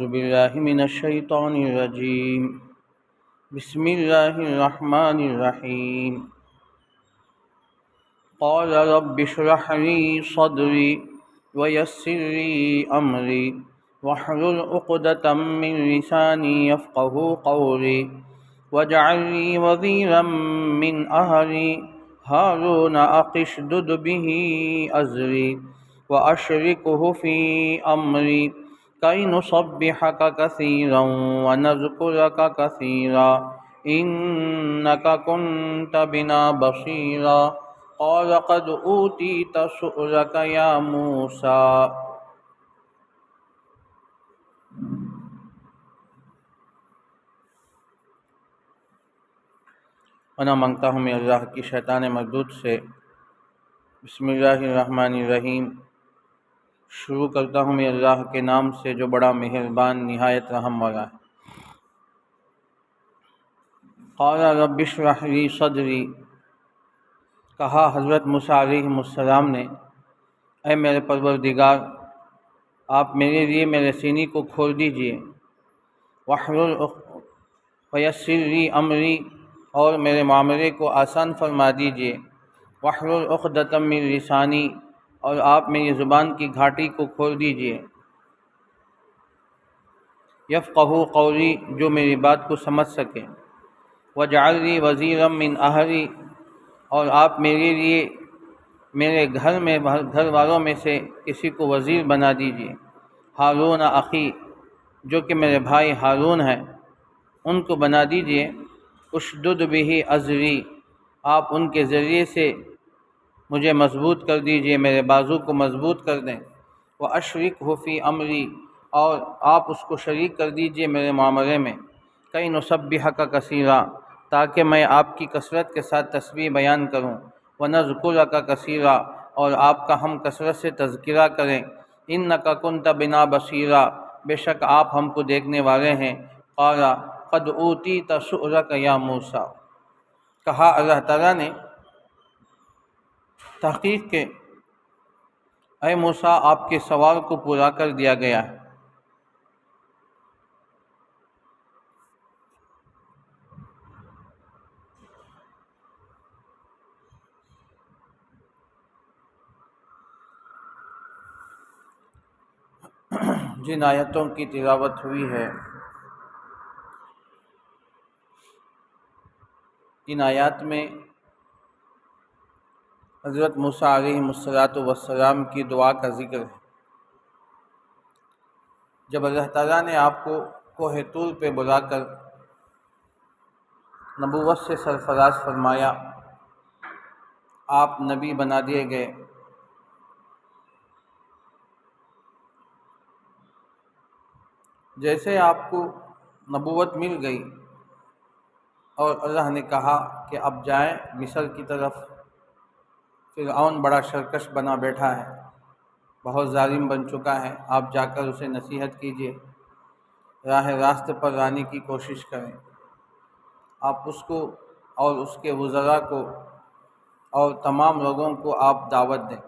أعوذ بالله من الشيطان الرجيم بسم الله الرحمن الرحيم قال رب اشرح لي صدري ويسر لي أمري واحلل عقدة من لساني يفقهوا قولي واجعل لي وزيرا من أهلي هارون أشدد به أزري وأشركه في أمري كي نسبحك كثيرا ونذكرك كثيرا إنك كنت بنا بصيرا قال قد أوتيت سؤلك يا موسى. انا مانگتا ہوں میں اللہ کی شیطان مردود سے. بسم اللہ الرحمن الرحیم. شروع کرتا ہوں میں اللہ کے نام سے جو بڑا مہربان نہایت رحم والا ہے. قال رب اشرح لی صدری. کہا حضرت موسیٰ علیہ السلام نے اے میرے پروردگار آپ میرے لیے میرے سینے کو کھول دیجئے. ویسر لی امری اور میرے معاملے کو آسان فرما دیجئے. واحلل عقدۃ من لسانی اور آپ میری زبان کی گھاٹی کو کھول دیجئے. یفقہوا قولی جو میری بات کو سمجھ سکے. واجعل لی وزیرا من اہلی اور آپ میرے لیے میرے گھر والوں میں سے کسی کو وزیر بنا دیجئے. ہارون اخی جو کہ میرے بھائی ہارون ہیں ان کو بنا دیجئے. اشدد بہ ازری آپ ان کے ذریعے سے مجھے مضبوط کر دیجئے، میرے بازو کو مضبوط کر دیں. واشرکہ فی امری اور آپ اس کو شریک کر دیجئے میرے معاملے میں. کئی نسبحک کثیرا تاکہ میں آپ کی کثرت کے ساتھ تسبیح بیان کروں. ونذکرک کثیرا اور آپ کا ہم کثرت سے تذکرہ کریں. انک کنت بنا بصیرا بے شک آپ ہم کو دیکھنے والے ہیں. قال قد اوتیت سؤلک یا موسیٰ. کہا اللہ تعالیٰ نے تحقیق کہ اے موسیٰ آپ کے سوال کو پورا کر دیا گیا ہے. جن آیتوں کی تلاوت ہوئی ہے ان آیات میں حضرت موسیٰ علیہ السلام کی دعا کا ذکر ہے. جب اللہ تعالیٰ نے آپ کو کوہ طور پہ بلا کر نبوت سے سرفراز فرمایا، آپ نبی بنا دیے گئے. جیسے آپ کو نبوت مل گئی اور اللہ نے کہا کہ اب جائیں مصر کی طرف. فرعون بڑا سرکش بنا بیٹھا ہے، بہت ظالم بن چکا ہے، آپ جا کر اسے نصیحت کیجیے، راہ راست پر لانے کی کوشش کریں. آپ اس کو اور اس کے وزراء کو اور تمام لوگوں کو آپ دعوت دیں،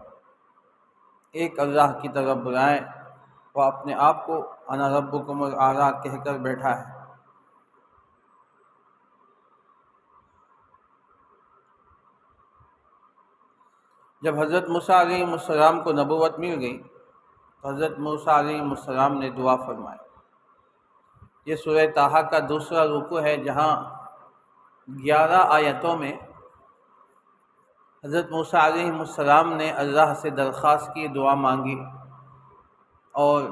ایک اللہ کی طرف بلائیں. وہ اپنے آپ کو انا ربکم الاعلی کہہ کر بیٹھا ہے. جب حضرت موسیٰ علیہ السلام کو نبوت مل گئی تو حضرت موسیٰ علیہ السلام نے دعا فرمائی. یہ سورہ طٰہٰ کا دوسرا رکوع ہے جہاں 11 آیتوں میں حضرت موسیٰ علیہ السلام نے اللہ سے درخواست کی، دعا مانگی اور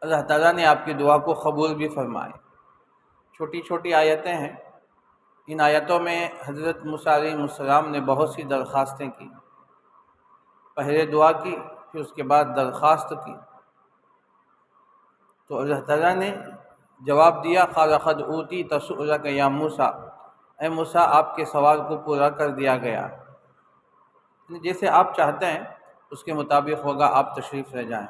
اللہ تعالیٰ نے آپ کی دعا کو قبول بھی فرمائے. چھوٹی چھوٹی آیتیں ہیں. ان آیتوں میں حضرت موسیٰ علیہ السلام نے بہت سی درخواستیں کی. پہلے دعا کی، پھر اس کے بعد درخواست کی. تو اللہ تعالیٰ نے جواب دیا، قال قد اوتیت سؤلک یا موسیٰ، اے موسیٰ آپ کے سوال کو پورا کر دیا گیا. جیسے آپ چاہتے ہیں اس کے مطابق ہوگا، آپ تشریف لے جائیں.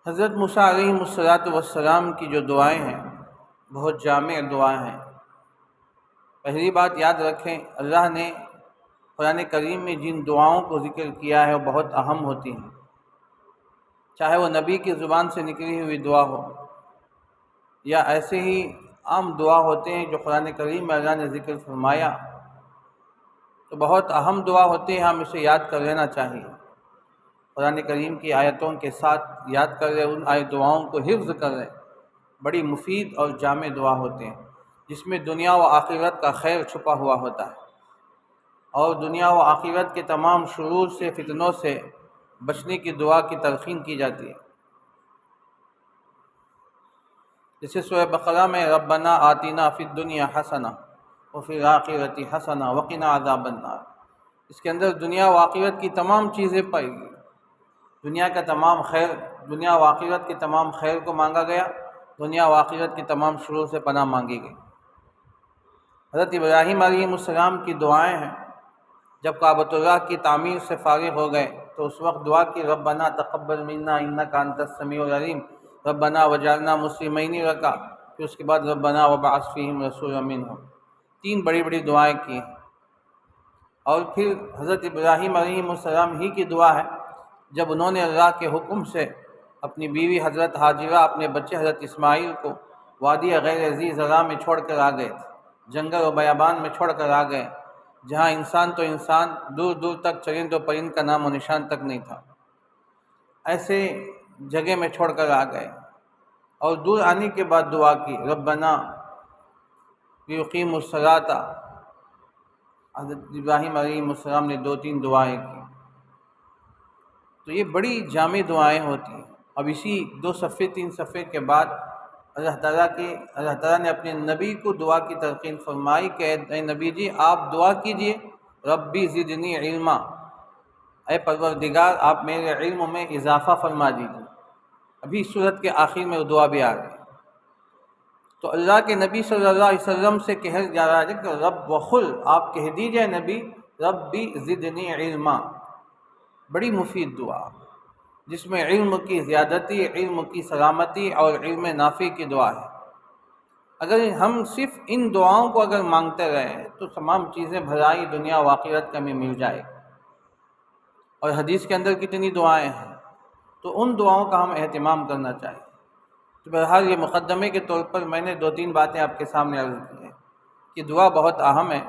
حضرت موسیٰ علیہ السلام کی جو دعائیں ہیں بہت جامع دعائیں ہیں. پہلی بات یاد رکھیں، اللہ نے قرآن کریم میں جن دعاؤں کو ذکر کیا ہے وہ بہت اہم ہوتی ہیں، چاہے وہ نبی کی زبان سے نکلی ہوئی دعا ہو یا ایسے ہی عام دعا ہوتے ہیں جو قرآن کریم میں اللہ نے ذکر فرمایا، تو بہت اہم دعا ہوتی ہے، ہم اسے یاد کر لینا چاہیے۔ قرآن کریم کی آیتوں کے ساتھ یاد کر لیں، ان آیت دعاؤں کو حفظ کر لیں، بڑی مفید اور جامع دعا ہوتے ہیں جس میں دنیا و آخرت کا خیر چھپا ہوا ہوتا ہے، اور دنیا و آخرت کے تمام شرور سے، فتنوں سے بچنے کی دعا کی تلقین کی جاتی ہے۔ جیسے سورہ بقرہ میں ربنا آتنا فی الدنیا حسنہ وفی الآخرۃ حسنہ وقنا عذاب النار، اس کے اندر دنیا و آخرت کی تمام چیزیں پائی گئی، دنیا کا تمام خیر، دنیا و آخرت کے تمام خیر کو مانگا گیا، دنیا و آخرت کی تمام شرور سے پناہ مانگی گئی۔ حضرت ابراہیم علیہ السلام کی دعائیں ہیں، جب کعبۃ اللہ کی تعمیر سے فارغ ہو گئے تو اس وقت دعا کی ربنا تقبل منا انک انت السمیع العلیم ربنا وجعلنا مسلمین لک، پھر اس کے بعد ربنا وبعث فیہم رسولا منہم، تین بڑی بڑی دعائیں کی ہیں۔ اور پھر حضرت ابراہیم علیہ السلام ہی کی دعا ہے جب انہوں نے اللہ کے حکم سے اپنی بیوی حضرت ہاجرہ، اپنے بچے حضرت اسماعیل کو وادی غیر ذی زرع میں چھوڑ کر آ گئے تھے، جنگل و بیابان میں چھوڑ کر آ گئے، جہاں انسان تو انسان، دور دور تک چرند و پرند کا نام و نشان تک نہیں تھا، ایسے جگہ میں چھوڑ کر آ گئے، اور دور آنے کے بعد دعا کی ربنا لیقیموا الصلاۃ۔ حضرت ابراہیم علیہ السلام نے 2-3 دعائیں کی، تو یہ بڑی جامع دعائیں ہوتی ہیں۔ اب اسی 2 صفحے 3 صفحے کے بعد اللہ تعالیٰ نے اپنے نبی کو دعا کی تلقین فرمائی کہ اے نبی جی آپ دعا کیجئے ربی زدنی علما، اے پروردگار آپ میرے علم میں اضافہ فرما دیجیے۔ ابھی اس صورت کے آخر میں وہ دعا بھی آ گئی، تو اللہ کے نبی صلی اللہ علیہ وسلم سے کہا جا رہا ہے کہ رب وقل، آپ کہہ دیجئے نبی ربی زدنی علما، بڑی مفید دعا جس میں علم کی زیادتی، علم کی سلامتی اور علم نافع کی دعا ہے۔ اگر ہم صرف ان دعاؤں کو اگر مانگتے رہیں تو تمام چیزیں بھلائی دنیا و آخرت کا ہمیں مل جائے، اور حدیث کے اندر کتنی دعائیں ہیں، تو ان دعاؤں کا ہم اہتمام کرنا چاہیے۔ تو بہرحال یہ مقدمے کے طور پر میں نے 2-3 باتیں آپ کے سامنے عرض کی ہیں کہ دعا بہت اہم ہے۔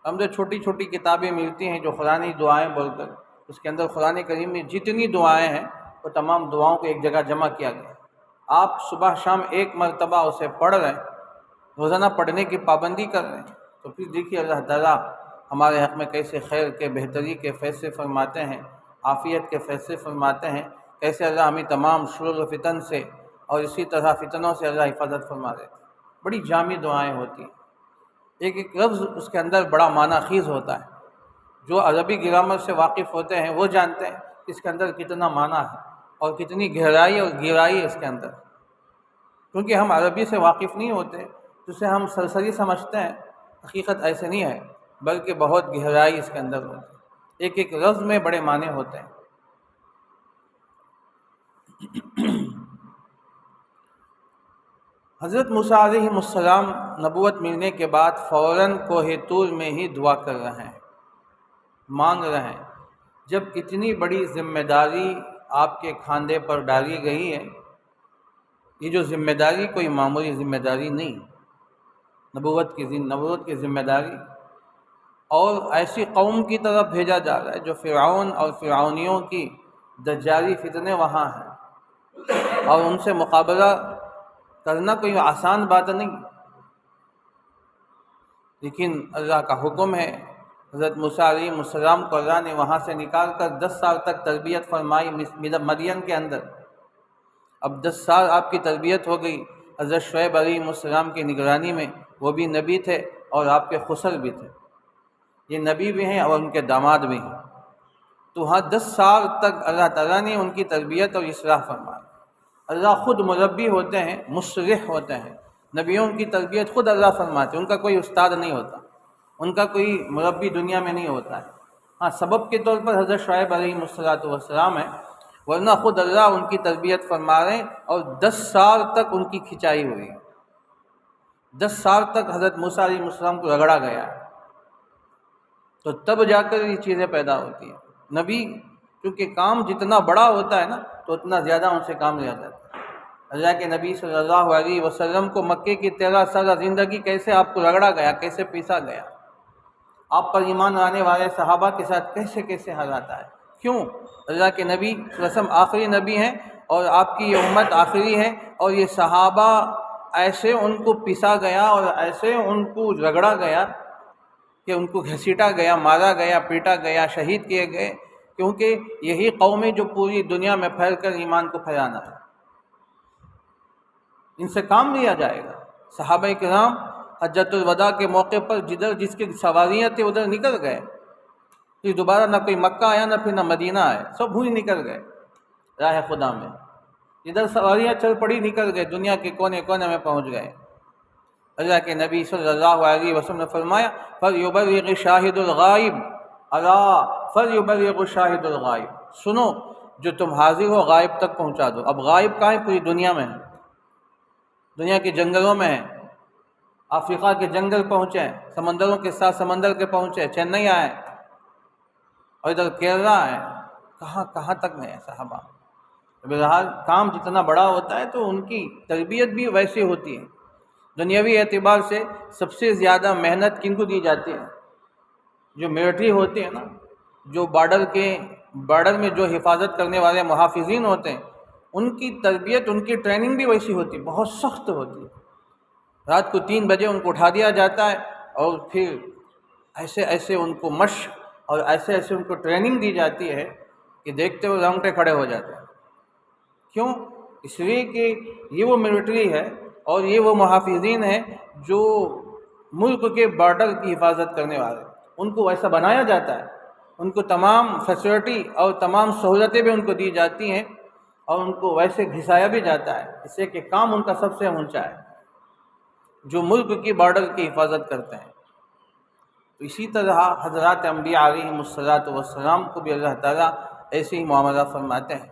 ہم جو چھوٹی چھوٹی کتابیں ملتی ہیں جو قرآنی دعائیں بول کر، اس کے اندر قرآن کریم میں جتنی دعائیں ہیں وہ تمام دعاؤں کو ایک جگہ جمع کیا گیا۔ آپ صبح شام 1 مرتبہ اسے پڑھ رہے ہیں، روزانہ پڑھنے کی پابندی کر رہے ہیں، تو پھر دیکھیے اللہ تعالیٰ ہمارے حق میں کیسے خیر کے، بہتری کے فیصلے فرماتے ہیں، عافیت کے فیصلے فرماتے ہیں، کیسے اللہ ہمیں تمام شرور و فتن سے اور اسی طرح فتنوں سے اللہ حفاظت فرما دیتے ہیں۔ بڑی جامع دعائیں ہوتی ہیں، ایک ایک لفظ اس کے اندر بڑا معنی خیز ہوتا ہے۔ جو عربی گرامر سے واقف ہوتے ہیں وہ جانتے ہیں کہ اس کے اندر کتنا معنی ہے اور کتنی گہرائی اور گہرائی ہے اس کے اندر، کیونکہ ہم عربی سے واقف نہیں ہوتے تو اسے ہم سرسری سمجھتے ہیں، حقیقت ایسے نہیں ہے، بلکہ بہت گہرائی اس کے اندر ہوتی ہے، ایک ایک لفظ میں بڑے معنی ہوتے ہیں۔ حضرت موسیٰ علیہ السلام نبوت ملنے کے بعد فوراً کوہ طور میں ہی دعا کر رہے ہیں، مانگ رہے ہیں۔ جب اتنی بڑی ذمہ داری آپ کے کھاندے پر ڈالی گئی ہے، یہ جو ذمہ داری کوئی معمولی ذمہ داری نہیں، نبوت کی ذمہ داری، اور ایسی قوم کی طرف بھیجا جا رہا ہے جو فرعون اور فرعونیوں کی دجالی فتنے وہاں ہیں، اور ان سے مقابلہ کرنا کوئی آسان بات نہیں، لیکن اللہ کا حکم ہے۔ حضرت موسیٰ علیہ السلام کو اللہ نے وہاں سے نکال کر 10 سال تک تربیت فرمائی مدین کے اندر۔ اب 10 سال آپ کی تربیت ہو گئی، حضرت شعیب علیہ السلام کی نگرانی میں، وہ بھی نبی تھے اور آپ کے خسر بھی تھے، یہ نبی بھی ہیں اور ان کے داماد بھی ہیں، تو وہاں 10 سال تک اللہ تعالیٰ نے ان کی تربیت اور اصلاح فرمائی۔ اللہ خود مربی ہوتے ہیں، مصلح ہوتے ہیں، نبیوں کی تربیت خود اللہ فرماتے ہیں، ان کا کوئی استاد نہیں ہوتا، ان کا کوئی مربی دنیا میں نہیں ہوتا ہے۔ ہاں سبب کے طور پر حضرت شعیب علیہ السلام ہے، ورنہ خود اللہ ان کی تربیت فرما رہے ہیں، اور 10 سال تک ان کی کھچائی ہوئی، 10 سال تک حضرت موسیٰ علیہ السلام کو رگڑا گیا، تو تب جا کر یہ چیزیں پیدا ہوتی ہیں۔ نبی کیونکہ کام جتنا بڑا ہوتا ہے نا تو اتنا زیادہ ان سے کام لیا جاتا ہے۔ اللہ کے نبی صلی اللہ علیہ وسلم کو مکے کی 13 سالہ زندگی کیسے آپ کو رگڑا گیا، کیسے پیسا گیا، آپ پر ایمان لانے والے صحابہ کے ساتھ کیسے کیسے حالات آئے۔ کیوں؟ اللہ کے نبی صلی اللہ علیہ وسلم آخری نبی ہیں اور آپ کی یہ امت آخری ہے، اور یہ صحابہ ایسے ان کو پیسا گیا اور ایسے ان کو رگڑا گیا کہ ان کو گھسیٹا گیا، مارا گیا، پیٹا گیا، شہید کیے گئے، کیونکہ یہی قومیں جو پوری دنیا میں پھیل کر ایمان کو پھیلانا ہے، ان سے کام لیا جائے گا۔ صحابہ کرام حجۃ الوداع کے موقع پر جدھر جس کی سواریاں تھے ادھر نکل گئے، پھر دوبارہ نہ کوئی مکہ آیا نہ پھر نہ مدینہ آئے، سب وہیں نکل گئے راہ خدا میں، جدھر سواریاں چل پڑی نکل گئے، دنیا کے کونے کونے میں پہنچ گئے۔ اللہ کے نبی صلی اللہ علیہ وسلم نے فرمایا فَلْيُبَلِّغِ شَاهِدُ الْغَائِبِ اَلَا فَلْيُبَلِّغُ شَاهِدُ الْغَائِبِ، سنو جو تم حاضر ہو غائب تک پہنچا دو۔ اب غائب کہاں ہے؟ پوری دنیا میں ہے، دنیا کے جنگلوں میں ہے، افریقہ کے جنگل پہنچے ہیں، سمندروں کے ساتھ سمندر کے پہنچے، چنئی آئے اور ادھر کیرلا آئے، کہاں کہاں تک میں ہے صحابہ۔ بہرحال کام جتنا بڑا ہوتا ہے تو ان کی تربیت بھی ویسی ہوتی ہے۔ دنیاوی اعتبار سے سب سے زیادہ محنت کن کو دی جاتی ہے؟ جو ملٹری ہوتے ہیں نا، جو بارڈر میں جو حفاظت کرنے والے محافظین ہوتے ہیں، ان کی تربیت، ان کی ٹریننگ بھی ویسی ہوتی ہے، بہت سخت ہوتی ہے۔ رات کو 3 بجے ان کو اٹھا دیا جاتا ہے اور پھر ایسے ایسے ان کو مشق اور ایسے ایسے ان کو ٹریننگ دی جاتی ہے کہ دیکھتے ہوئے رونگٹے کھڑے ہو جاتے ہیں۔ کیوں؟ اس لیے کہ یہ وہ ملٹری ہے اور یہ وہ محافظین ہیں جو ملک کے بارڈر کی حفاظت کرنے والے، ان کو ایسا بنایا جاتا ہے، ان کو تمام فیسلٹی اور تمام سہولتیں بھی ان کو دی جاتی ہیں اور ان کو ویسے گھسایا بھی جاتا ہے، اس سے کہ کام ان کا سب سے اونچا ہے، جو ملک کی بارڈر کی حفاظت کرتے ہیں۔ تو اسی طرح حضرات انبیاء علیہم السلام کو بھی اللہ تعالیٰ ایسے ہی معاملہ فرماتے ہیں۔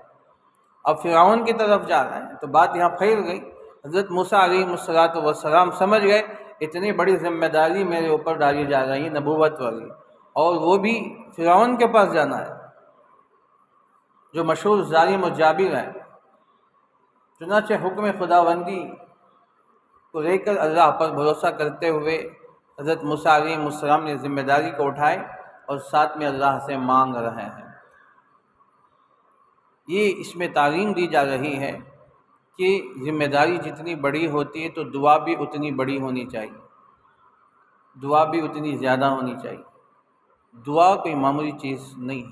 اب فرعون کی طرف جا رہے ہیں تو بات یہاں پھیل گئی۔ حضرت موسیٰ علیہ السلام سمجھ گئے اتنی بڑی ذمہ داری میرے اوپر ڈالی جا رہی ہے، نبوت والی، اور وہ بھی فرعون کے پاس جانا ہے جو مشہور ظالم و جابر ہے۔ چنانچہ حکم خداوندی کو لے کر اللہ پر بھروسہ کرتے ہوئے حضرت موسیٰ علیہ السلام نے ذمہ داری کو اٹھائے اور ساتھ میں اللہ سے مانگ رہے ہیں۔ یہ اس میں تعلیم دی جا رہی ہے کہ ذمہ داری جتنی بڑی ہوتی ہے تو دعا بھی اتنی بڑی ہونی چاہیے، دعا بھی اتنی زیادہ ہونی چاہیے۔ دعا کوئی معمولی چیز نہیں ہے،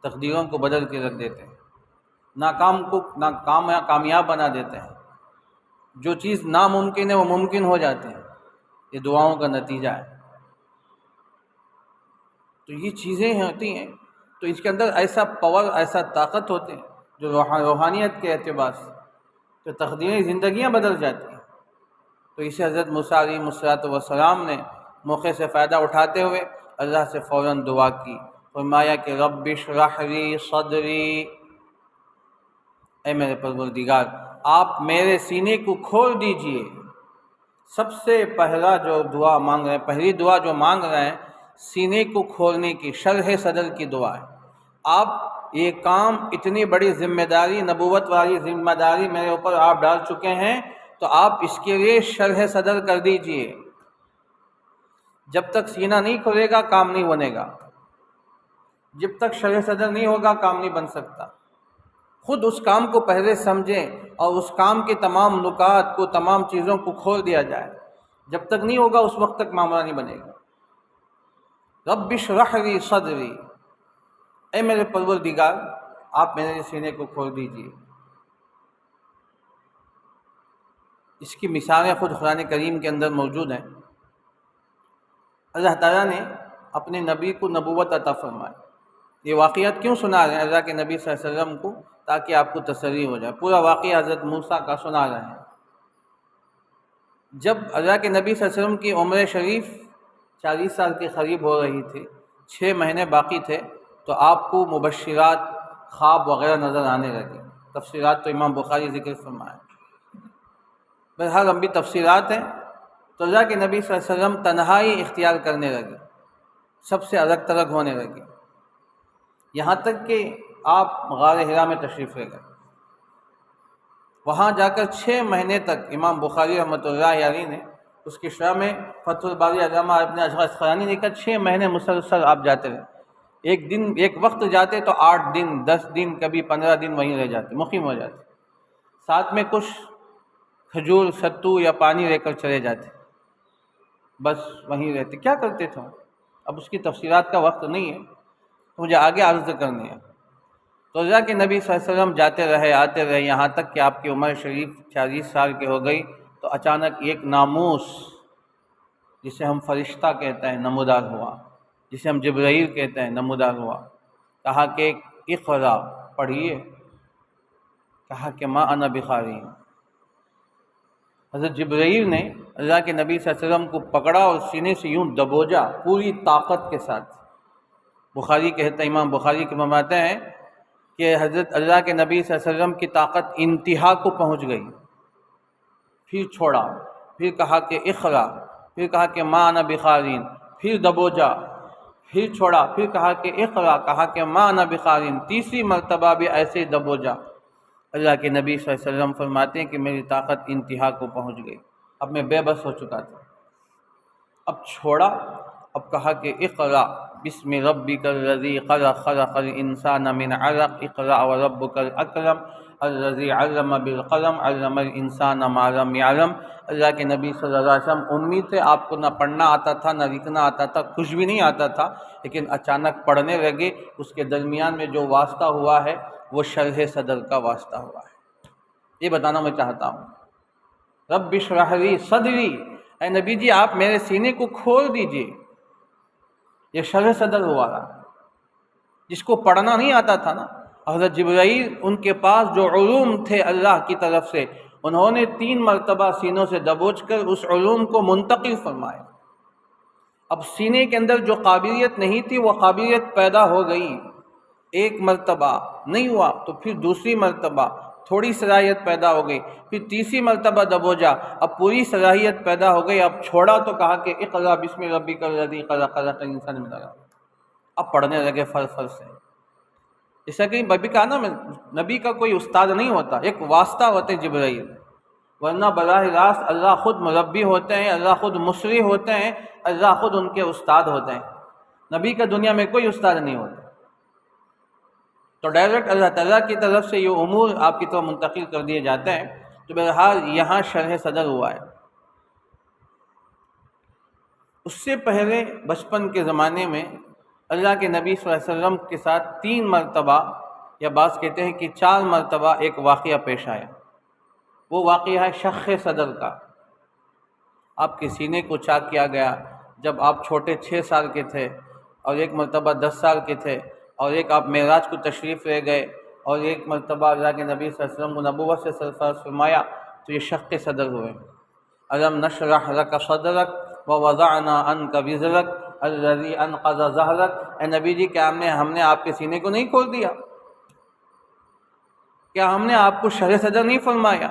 تقدیروں کو بدل کے رکھ دیتے ہیں، ناکام کو کامیاب بنا دیتے ہیں، جو چیز ناممکن ہے وہ ممکن ہو جاتے ہیں، یہ دعاؤں کا نتیجہ ہے۔ تو یہ چیزیں ہوتی ہیں تو اس کے اندر ایسا پاور، ایسا طاقت ہوتے ہیں جو روحانیت کے اعتبار سے تو تقدیریں، زندگیاں بدل جاتی ہیں۔ تو اسے حضرت موسیٰ علیہ السلام نے موقع سے فائدہ اٹھاتے ہوئے اللہ سے فوراً دعا کی، فرمایا کہ رب اشرح لی صدری، اے میرے پروردگار آپ میرے سینے کو کھول دیجئے۔ سب سے پہلا جو دعا مانگ رہے ہیں، پہلی دعا جو مانگ رہے ہیں سینے کو کھولنے کی، شرح صدر کی دعا ہے۔ آپ یہ کام، اتنی بڑی ذمہ داری، نبوت والی ذمہ داری میرے اوپر آپ ڈال چکے ہیں تو آپ اس کے لیے شرح صدر کر دیجئے۔ جب تک سینہ نہیں کھلے گا کام نہیں بنے گا، جب تک شرح صدر نہیں ہوگا کام نہیں بن سکتا۔ خود اس کام کو پہلے سمجھیں اور اس کام کے تمام نکات کو، تمام چیزوں کو کھول دیا جائے، جب تک نہیں ہوگا اس وقت تک معاملہ نہیں بنے گا۔ رب اشرح لی صدری، اے میرے پروردگار آپ میرے سینے کو کھول دیجئے۔ اس کی مثالیں خود قرآن کریم کے اندر موجود ہیں۔ اللہ تعالیٰ نے اپنے نبی کو نبوت عطا فرمائی۔ یہ واقعات کیوں سنا رہے ہیں اللہ کے نبی صلی اللہ علیہ وسلم کو؟ تاکہ آپ کو تسلی ہو جائے۔ پورا واقعہ حضرت موسیٰ کا سنا رہے ہیں۔ جب اللہ کے نبی صلی اللہ علیہ وسلم کی عمر شریف 40 سال کے قریب ہو رہی تھی، 6 مہینے باقی تھے، تو آپ کو مبشرات، خواب وغیرہ نظر آنے لگے۔ تفسیرات تو امام بخاری ذکر فرمائے، بہرحال لمبی تفسیرات ہیں۔ تو اللہ کے نبی صلی اللہ علیہ وسلم تنہائی اختیار کرنے لگے، سب سے الگ تلگ ہونے لگی، یہاں تک کہ آپ غار حرا میں تشریف لے گئے۔ وہاں جا کر 6 مہینے تک امام بخاری رحمۃ اللہ علیہ نے اس کی شرح میں فتح الباری علامہ ابن اسقلانی نے کہا 6 مہینے مسلسل آپ جاتے رہے، ایک وقت جاتے تو 8 دن 10 دن کبھی 15 دن وہیں رہ جاتے، مقیم ہو جاتے، ساتھ میں کچھ کھجور ستو یا پانی لے کر چلے جاتے، بس وہیں رہتے۔ کیا کرتے تھے؟ اب اس کی تفصیلات کا وقت نہیں ہے، مجھے آگے عرض کرنی ہے۔ تو اللہ کے نبی صلی اللہ علیہ وسلم جاتے رہے آتے رہے، یہاں تک کہ آپ کی عمر شریف 40 سال کی ہو گئی تو اچانک ایک ناموس، جسے ہم فرشتہ کہتے ہیں، نمودار ہوا، جسے ہم جبرائیل کہتے ہیں، نمودار ہوا۔ کہا کہ اقرا، پڑھیے۔ کہا کہ ما انا بقاری۔ حضرت جبرائیل نے اللہ کے نبی صلی اللہ علیہ وسلم کو پکڑا اور سینے سے یوں دبوجا پوری طاقت کے ساتھ۔ بخاری کہتا ہے، امام بخاری کے فرماتے ہیں کہ حضرت اللہ کے نبی صلی اللہ علیہ وسلم کی طاقت انتہا کو پہنچ گئی، پھر چھوڑا، پھر کہا کہ اقرا، پھر کہا کہ ما انا بقارین، پھر دبوجا، پھر چھوڑا، پھر کہا کہ اقرا، کہا کہ ما انا بقارین، تیسری مرتبہ بھی ایسے ہی دبوجا۔ اللہ کے نبی صلی اللہ علیہ وسلم فرماتے ہیں کہ میری طاقت انتہا کو پہنچ گئی، اب میں بے بس ہو چکا تھا، اب چھوڑا، اب کہا کہ اقرا بسم ربک الذی خلق خلق الانسان من علق اقرا وربک الاکرم الذی علم بالقلم علم الانسان ما لم یعلم۔ اللہ کے نبی صلی اللہ علیہ وسلم امی تھے، آپ کو نہ پڑھنا آتا تھا نہ لکھنا آتا تھا، کچھ بھی نہیں آتا تھا، لیکن اچانک پڑھنے لگے۔ اس کے درمیان میں جو واسطہ ہوا ہے وہ شرح صدر کا واسطہ ہوا ہے۔ یہ بتانا میں چاہتا ہوں، رب اشرح لی صدری، اے نبی جی آپ میرے سینے کو کھول دیجئے۔ یہ شرح صدر ہوا تھا، جس کو پڑھنا نہیں آتا تھا نا، حضرت جبرائیل ان کے پاس جو علوم تھے اللہ کی طرف سے، انہوں نے 3 مرتبہ سینوں سے دبوچ کر اس علوم کو منتقل فرمایا۔ اب سینے کے اندر جو قابلیت نہیں تھی وہ قابلیت پیدا ہو گئی، ایک مرتبہ نہیں ہوا تو پھر دوسری مرتبہ تھوڑی صلاحیت پیدا ہو گئی، پھر تیسری مرتبہ دبوجا، اب پوری صلاحیت پیدا ہو گئی، اب چھوڑا تو کہا کہ اقرا بسم ربک الذی خلق خلق الانسان من علق، اب پڑھنے لگے فر سے۔ جیسا کہ ابھی کہا نا، نبی کا کوئی استاد نہیں ہوتا، ایک واسطہ ہوتے جبرائیل، ورنہ براہ راست اللہ خود مربی ہوتے ہیں، اللہ خود مصری ہوتے ہیں، اللہ خود ان کے استاد ہوتے ہیں۔ نبی کا دنیا میں کوئی استاد نہیں ہوتا، تو ڈائریکٹ اللہ تعالیٰ کی طرف سے یہ امور آپ کی طرف منتقل کر دیے جاتے ہیں۔ تو بہرحال یہاں شرح صدر ہوا ہے۔ اس سے پہلے بچپن کے زمانے میں اللہ کے نبی صلی اللہ علیہ وسلم کے ساتھ 3 مرتبہ یا بعض کہتے ہیں کہ 4 مرتبہ ایک واقعہ پیش آیا۔ وہ واقعہ ہے شق صدر کا۔ آپ کے سینے کو چاک کیا گیا جب آپ چھوٹے 6 سال کے تھے، اور ایک مرتبہ 10 سال کے تھے، اور ایک آپ معراج کو تشریف لے گئے، اور ایک مرتبہ اللہ کے نبی صلی اللہ علیہ وسلم کو نبوت سے سرفراز فرمایا، تو یہ شق صدر ہوئے۔ الم نشرح لک صدرک ووضعنا عنک وزرک الذی انقض ظہرک۔ اے نبی جی کیا ہم نے آپ کے سینے کو نہیں کھول دیا؟ کیا ہم نے آپ کو شرح صدر نہیں فرمایا؟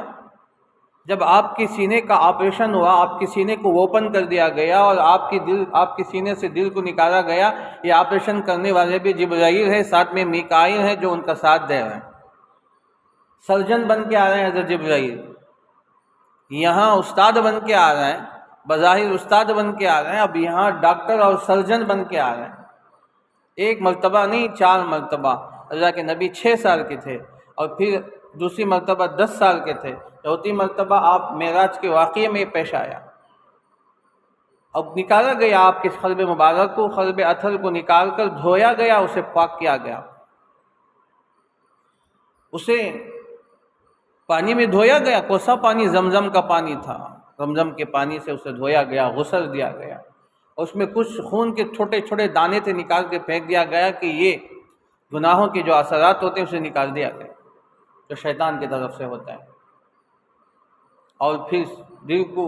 جب آپ کے سینے کا آپریشن ہوا، آپ کے سینے کو اوپن کر دیا گیا اور آپ کے سینے سے دل کو نکالا گیا، یہ آپریشن کرنے والے بھی جبرائیل ہے، ساتھ میں میکائیل ہے جو ان کا ساتھ دے رہے ہیں۔ سرجن بن کے آ رہے ہیں حضرت جبرائیل، یہاں استاد بن کے آ رہے ہیں، بظاہر استاد بن کے آ رہے ہیں، اب یہاں ڈاکٹر اور سرجن بن کے آ رہے ہیں۔ ایک مرتبہ نہیں، 4 مرتبہ۔ اللہ کے نبی 6 سال کے تھے، اور پھر دوسری مرتبہ 10 سال کے تھے، چوتھی مرتبہ آپ معراج کے واقعے میں پیش آیا۔ اب نکالا گیا آپ کے قلب مبارک کو، قلب اطہر کو نکال کر دھویا گیا، اسے پاک کیا گیا، اسے پانی میں دھویا گیا۔ کون سا پانی؟ زمزم کا پانی تھا، زمزم کے پانی سے اسے دھویا گیا، غسل دیا گیا، اور اس میں کچھ خون کے چھوٹے چھوٹے دانے تھے، نکال کے پھینک دیا گیا کہ یہ گناہوں کے جو اثرات ہوتے ہیں اسے نکال دیا گیا جو شیطان کی طرف سے ہوتا ہے، اور پھر دل کو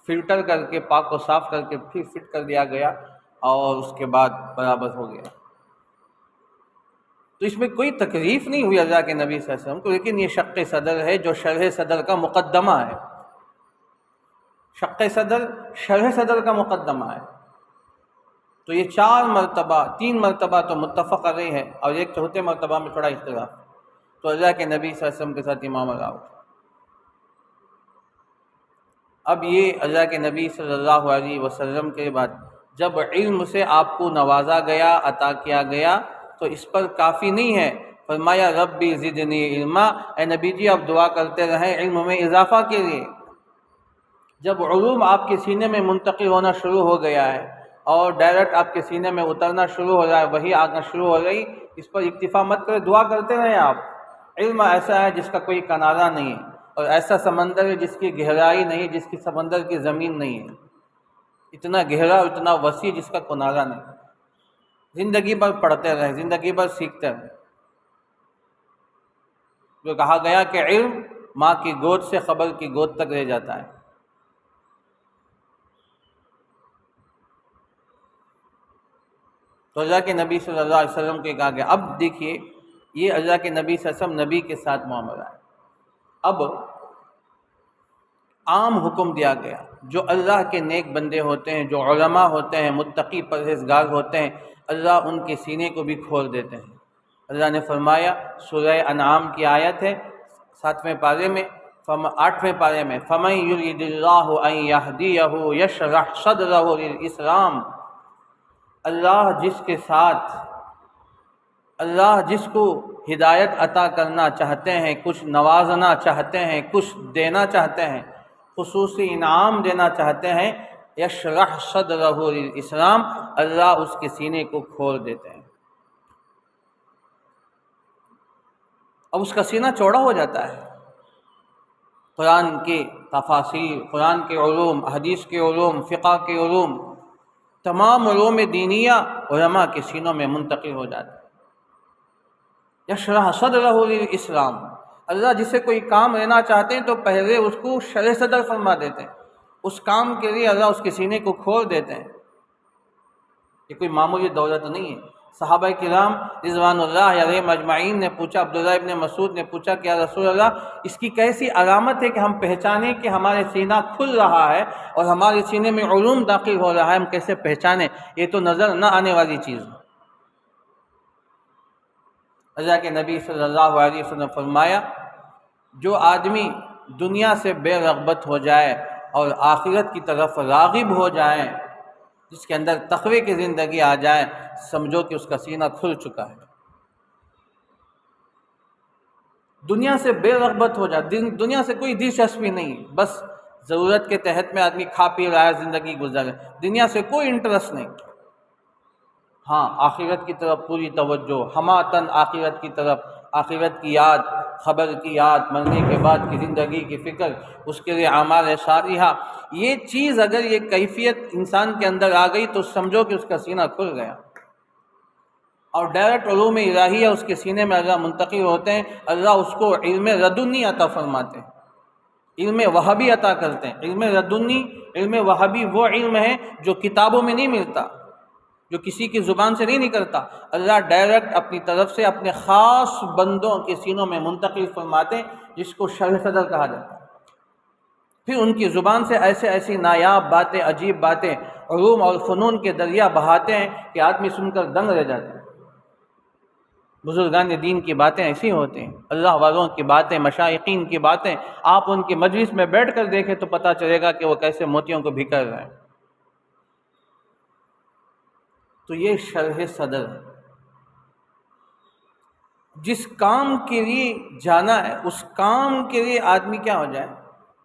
فلٹر کر کے پاک و صاف کر کے پھر فٹ کر دیا گیا، اور اس کے بعد برابر ہو گیا۔ تو اس میں کوئی تکلیف نہیں ہوئی اللہ کے نبی صلی اللہ علیہ وسلم کو، لیکن یہ شق صدر ہے جو شرح صدر کا مقدمہ ہے۔ شق صدر شرح صدر کا مقدمہ ہے۔ تو یہ 3 مرتبہ تو متفق علیہ ہے، اور ایک چوتھے مرتبہ میں تھوڑا اختلاف، تو اللہ کے نبی صلی اللہ علیہ وسلم کے ساتھ امام اللہ اٹھا۔ اب یہ اللہ کے نبی صلی اللہ علیہ وسلم کے بعد جب علم سے آپ کو نوازا گیا، عطا کیا گیا، تو اس پر کافی نہیں ہے، فرمایا ربی زدنی علما، اے نبی جی آپ دعا کرتے رہیں علم میں اضافہ کے لیے۔ جب علوم آپ کے سینے میں منتقل ہونا شروع ہو گیا ہے اور ڈائریکٹ آپ کے سینے میں اترنا شروع ہو رہا ہے، وہی آنا شروع ہو رہی، اس پر اکتفا مت کرے، دعا کرتے رہیں آپ۔ علم ایسا ہے جس کا کوئی کنارہ نہیں ہے، اور ایسا سمندر ہے جس کی گہرائی نہیں، جس کی سمندر کی زمین نہیں ہے، اتنا گہرا اتنا وسیع جس کا کنارہ نہیں۔ زندگی بھر پڑھتے رہیں، زندگی بھر سیکھتے رہیں۔ جو کہا گیا کہ علم ماں کی گود سے خبر کی گود تک رہ جاتا ہے۔ تو اللہ کے نبی صلی اللہ علیہ وسلم کے کہا گیا۔ اب دیکھیے یہ اللہ کے نبی صلی اللہ علیہ وسلم نبی کے ساتھ معاملہ ہے۔ اب عام حکم دیا گیا، جو اللہ کے نیک بندے ہوتے ہیں، جو علماء ہوتے ہیں، متقی پرہیزگار ہوتے ہیں، اللہ ان کے سینے کو بھی کھول دیتے ہیں۔ اللہ نے فرمایا، سورہ انعام کی آیت ہے 7ویں پارے میں، 8ویں پارے میں، فَمَن يُرِدِ اللَّهُ أَن يَهْدِيَهُ يَشْرَحْ صَدْرَهُ لِلْإِسْلَامِ، اللہ جس کو ہدایت عطا کرنا چاہتے ہیں، کچھ نوازنا چاہتے ہیں، کچھ دینا چاہتے ہیں، خصوصی انعام دینا چاہتے ہیں، یشرح صدرہ للاسلام، اللہ اس کے سینے کو کھول دیتے ہیں۔ اب اس کا سینہ چوڑا ہو جاتا ہے۔ قرآن کے تفاسیر، قرآن کے علوم، حدیث کے علوم، فقہ کے علوم، تمام علوم دینیہ علماء کے سینوں میں منتقل ہو جاتا ہے۔ یشرح صدرہ للاسلام، اللہ جسے کوئی کام لینا چاہتے ہیں تو پہلے اس کو شرح صدر فرما دیتے ہیں، اس کام کے لیے اللہ اس کے سینے کو کھول دیتے ہیں۔ یہ کوئی معمولی دولت نہیں ہے۔ صحابہ کرام رضوان اللہ علیہم اجمعین نے پوچھا، عبداللہ ابن مسعود نے پوچھا کہ یا رسول اللہ اس کی کیسی علامت ہے کہ ہم پہچانیں کہ ہمارے سینہ کھل رہا ہے اور ہمارے سینے میں علوم داخل ہو رہا ہے، ہم کیسے پہچانیں؟ یہ تو نظر نہ آنے والی چیز ہے۔ اللہ کے نبی صلی اللہ علیہ وسلم نے فرمایا، جو آدمی دنیا سے بے رغبت ہو جائے اور آخرت کی طرف راغب ہو جائے، جس کے اندر تقوی کی زندگی آ جائے، سمجھو کہ اس کا سینہ کھل چکا ہے۔ دنیا سے بے رغبت ہو جائے، دنیا سے کوئی دلچسپی نہیں، بس ضرورت کے تحت میں آدمی کھا پی رہا ہے، زندگی گزار ہے، دنیا سے کوئی انٹرسٹ نہیں۔ ہاں، آخرت کی طرف پوری توجہ، ہماتن آخرت کی طرف، آخرت کی یاد، خبر کی یاد، مرنے کے بعد کی زندگی کی فکر، اس کے لیے اعمال صالحہ، یہ چیز اگر یہ کیفیت انسان کے اندر آ گئی تو سمجھو کہ اس کا سینہ کھل گیا، اور ڈائریکٹ علوم الہیہ اس کے سینے میں اللہ منتقل ہوتے ہیں۔ اللہ اس کو علم لدنی عطا فرماتے ہیں، علم وہبی عطا کرتے ہیں۔ علم لدنی، علم وہبی وہ علم ہے جو کتابوں میں نہیں ملتا، جو کسی کی زبان سے نہیں نکلتا، اللہ ڈائریکٹ اپنی طرف سے اپنے خاص بندوں کے سینوں میں منتقل فرماتے ہیں، جس کو شرح صدر کہا جاتا ہے۔ پھر ان کی زبان سے ایسی نایاب باتیں، عجیب باتیں، علوم اور فنون کے دریا بہاتے ہیں کہ آدمی سن کر دنگ رہ جاتے ہیں۔ بزرگان دین کی باتیں ایسی ہوتی ہیں، اللہ والوں کی باتیں، مشائقین کی باتیں، آپ ان کی مجلس میں بیٹھ کر دیکھیں تو پتہ چلے گا کہ وہ کیسے موتیوں کو بھیکر رہے ہیں۔ تو یہ شرح صدر ہے۔ جس کام کے لیے جانا ہے اس کام کے لیے آدمی کیا ہو جائے،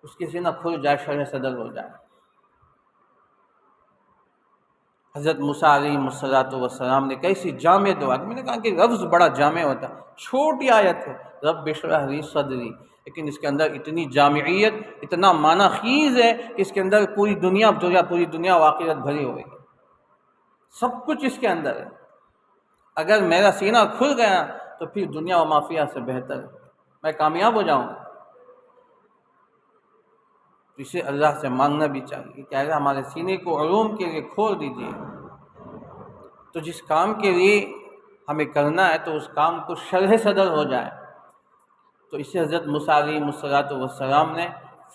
اس کے سینہ کھل جائے، شرح صدر ہو جائے۔ حضرت موسیٰ علیہ السلام نے کیسی جامع دعا کی، میں نے کہا کہ لفظ بڑا جامع ہوتا ہے، چھوٹی آیت ہے رب اشرح لی صدری، لیکن اس کے اندر اتنی جامعیت، اتنا معنی خیز ہے کہ اس کے اندر پوری دنیا و آخرت بھری ہوئی ہے، سب کچھ اس کے اندر ہے۔ اگر میرا سینہ کھل گیا تو پھر دنیا و مافیہ سے بہتر ہے، میں کامیاب ہو جاؤں۔ اسے اللہ سے مانگنا بھی چاہیے کہ اللہ ہمارے سینے کو علوم کے لیے کھول دیجیے۔ تو جس کام کے لیے ہمیں کرنا ہے تو اس کام کو شرح صدر ہو جائے۔ تو اس سے حضرت موسیٰ علیہ السلام نے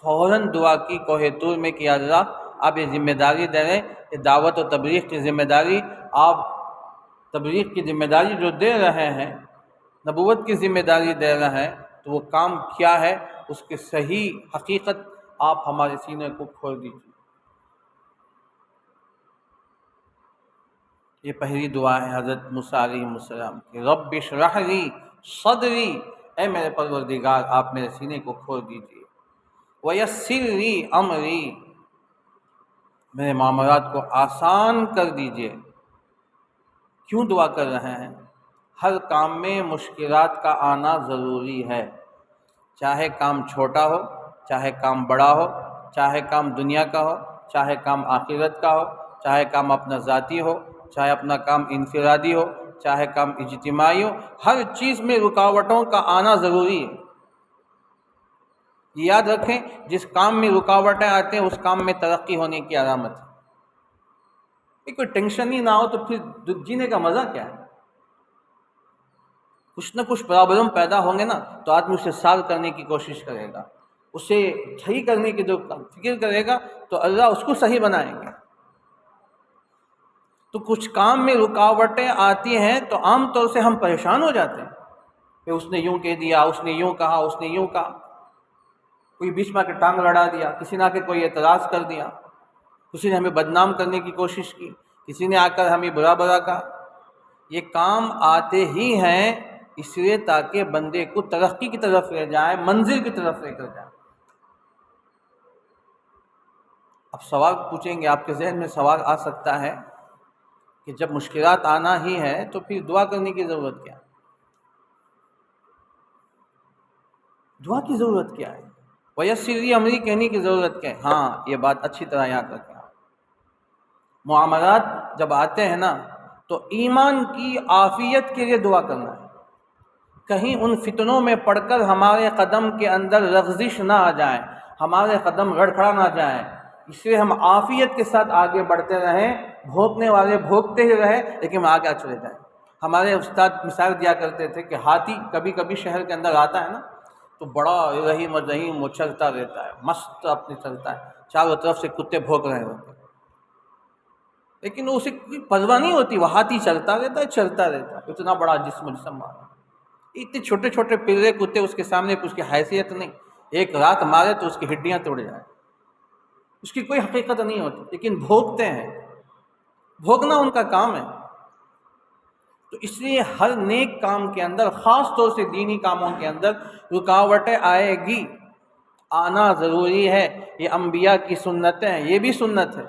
فوراً دعا کی کوہ طور میں کہ اللہ آپ یہ ذمہ داری دے رہے ہیں، کہ دعوت و تبلیغ کی ذمہ داری، آپ تبلیغ کی ذمہ داری جو دے رہے ہیں، نبوت کی ذمہ داری دے رہے ہیں، تو وہ کام کیا ہے، اس کی صحیح حقیقت آپ ہمارے سینے کو کھول دیجیے۔ یہ پہلی دعا ہے حضرت موسیٰ علیہ السلام کی، رب اشرح لی صدری، اے میرے پروردگار آپ میرے سینے کو کھول دیجیے، ویسر لی امری، میرے معاملات کو آسان کر دیجیے۔ کیوں دعا کر رہے ہیں؟ ہر کام میں مشکلات کا آنا ضروری ہے، چاہے کام چھوٹا ہو، چاہے کام بڑا ہو، چاہے کام دنیا کا ہو، چاہے کام آخرت کا ہو، چاہے کام اپنا ذاتی ہو، چاہے اپنا کام انفرادی ہو، چاہے کام اجتماعی ہو، ہر چیز میں رکاوٹوں کا آنا ضروری ہے۔ یہ یاد رکھیں، جس کام میں رکاوٹیں آتے ہیں اس کام میں ترقی ہونے کی علامت ہے۔ کوئی ٹینشن ہی نہ ہو تو پھر جینے کا مزہ کیا ہے؟ کچھ نہ کچھ پرابلم پیدا ہوں گے نا تو آدمی اسے سالو کرنے کی کوشش کرے گا، اسے صحیح کرنے کی جو فکر کرے گا تو اللہ اس کو صحیح بنائیں گے۔ تو کچھ کام میں رکاوٹیں آتی ہیں تو عام طور سے ہم پریشان ہو جاتے ہیں کہ اس نے یوں کہہ دیا، اس نے یوں کہا، اس نے یوں کہا، کوئی بیچ میں آ کے ٹانگ لڑا دیا، کسی نے آ کے کوئی اعتراض کر دیا، کسی نے ہمیں بدنام کرنے کی کوشش کی، کسی نے آ کر ہمیں برا کہا۔ یہ کام آتے ہی ہیں اس لیے تاکہ بندے کو ترقی کی طرف لے جائے، منزل کی طرف لے کر جائے۔ اب سوال پوچھیں گے، آپ کے ذہن میں سوال آ سکتا ہے کہ جب مشکلات آنا ہی ہے تو پھر دعا کرنے کی ضرورت کیا ہے؟ دعا کی ضرورت کیا ہے؟ ویسر لی امری کہنے کی ضرورت کیا ہے؟ ہاں، یہ بات اچھی طرح یاد رکھیں۔ معاملات جب آتے ہیں نا تو ایمان کی عافیت کے لیے دعا کرنا ہے، کہیں ان فتنوں میں پڑ کر ہمارے قدم کے اندر لغزش نہ آ جائے، ہمارے قدم لڑکھڑا نہ جائیں، اس لیے ہم عافیت کے ساتھ آگے بڑھتے رہیں، بھوکنے والے بھوکتے ہی رہے لیکن آگے چلے جائیں۔ ہمارے استاد مثال دیا کرتے تھے کہ ہاتھی کبھی کبھی شہر کے اندر آتا ہے نا تو بڑا رحیم و رحیم چلتا رہتا ہے، مست اپنے چلتا ہے، چاروں طرف سے کتے بھونک رہے ہوتے ہیں، لیکن اسے کوئی پرواہ نہیں ہوتی، وہ ہاتھی چلتا رہتا ہے، چلتا رہتا ہے، اتنا بڑا جسم مارا، اتنے چھوٹے چھوٹے پلے کتے اس کے سامنے کچھ کی حیثیت نہیں، ایک رات مارے تو اس کی ہڈیاں توڑ جائیں، اس کی کوئی حقیقت نہیں ہوتی، لیکن بھونکتے ہیں، بھونکنا ان کا کام ہے۔ تو اس لیے ہر نیک کام کے اندر، خاص طور سے دینی کاموں کے اندر رکاوٹیں آئے گی، آنا ضروری ہے۔ یہ انبیاء کی سنتیں ہیں، یہ بھی سنت ہے۔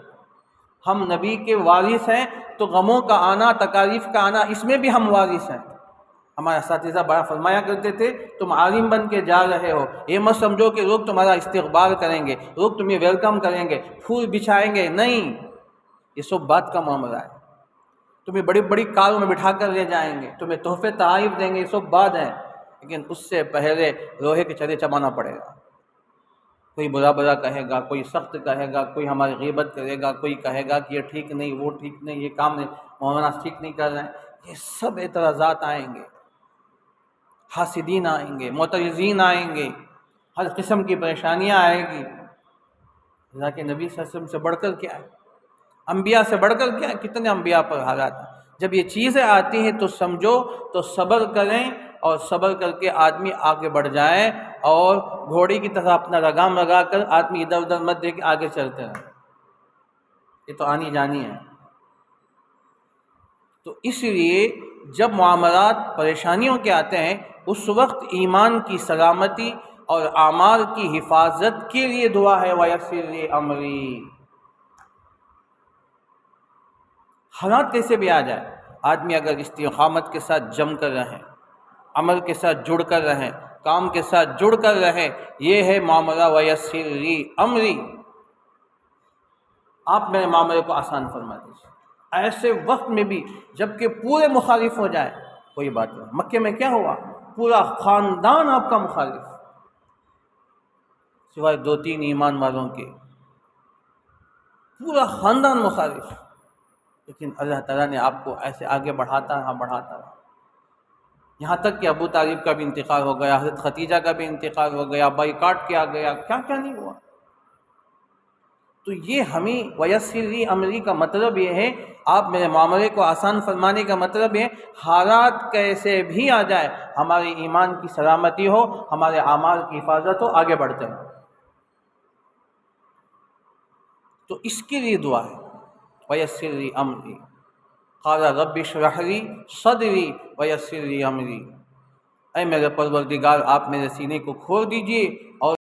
ہم نبی کے وارث ہیں تو غموں کا آنا، تکالیف کا آنا، اس میں بھی ہم وارث ہیں۔ ہمارے اساتذہ بڑا فرمایا کرتے تھے، تم عالم بن کے جا رہے ہو، یہ مت سمجھو کہ لوگ تمہارا استقبال کریں گے، لوگ تمہیں ویلکم کریں گے، پھول بچھائیں گے، نہیں، یہ سب بات کا معاملہ ہے۔ تمہیں بڑی بڑی کاروں میں بٹھا کر لے جائیں گے، تمہیں تحفے تحائف دیں گے، یہ سب بات ہے، لیکن اس سے پہلے لوہے کے چرے چبانا پڑے گا۔ کوئی برا کہے گا، کوئی سخت کہے گا، کوئی ہماری غیبت کرے گا، کوئی کہے گا کہ یہ ٹھیک نہیں، وہ ٹھیک نہیں، یہ کام نہیں، مولانا ٹھیک نہیں کر رہے ہیں، یہ سب اعتراضات آئیں گے، حاسدین آئیں گے، معترضین آئیں گے، ہر قسم کی پریشانیاں آئیں گی۔ اللہ کے نبی صلی اللہ علیہ وسلم سے بڑھ کر کیا ہے، انبیاء سے بڑھ کر کیا ہے، کتنے انبیاء پر حالات ہیں۔ جب یہ چیزیں آتی ہیں تو سمجھو، تو صبر کریں، اور صبر کر کے آدمی آگے بڑھ جائیں، اور گھوڑی کی طرح اپنا لگام لگا کر آدمی ادھر ادھر مت دے کے آگے چلتے رہیں، یہ تو آنی جانی ہے۔ تو اس لیے جب معاملات پریشانیوں کے آتے ہیں اس وقت ایمان کی سلامتی اور اعمال کی حفاظت کے لیے دعا ہے، وَيَسِّرْ لِي أَمْرِي۔ حالات کیسے بھی آ جائے، آدمی اگر استقامت کے ساتھ جم کر رہیں، عمل کے ساتھ جڑ کر رہیں، کام کے ساتھ جڑ کر رہیں، یہ ہے معاملہ وَيَسِّرْ لِي أَمْرِي، آپ میرے معاملے کو آسان فرما دیجیے۔ ایسے وقت میں بھی جب کہ پورے مخالف ہو جائے کوئی بات نہیں، مکے میں کیا ہوا، پورا خاندان آپ کا مخالف، سوائے 2-3 ایمان والوں کے پورا خاندان مخالف، لیکن اللہ تعالیٰ نے آپ کو ایسے آگے بڑھاتا رہا، یہاں تک کہ ابو طالب کا بھی انتقال ہو گیا، حضرت ختیجہ کا بھی انتقال ہو گیا، بائیکاٹ کیا گیا، کیا کیا نہیں ہوا۔ تو یہ ہمیں ویسر لی امری کا مطلب یہ ہے آپ میرے معاملے کو آسان فرمانے کا مطلب ہے حالات کیسے بھی آ جائے ہمارے ایمان کی سلامتی ہو، ہمارے اعمال کی حفاظت ہو، آگے بڑھتے ہیں۔ تو اس کے لیے دعا ہے ویسر لی امری، قال رب اشرح لی صدری ویسر لی امری، اے میرے پروردگار آپ میرے سینے کو کھول دیجئے اور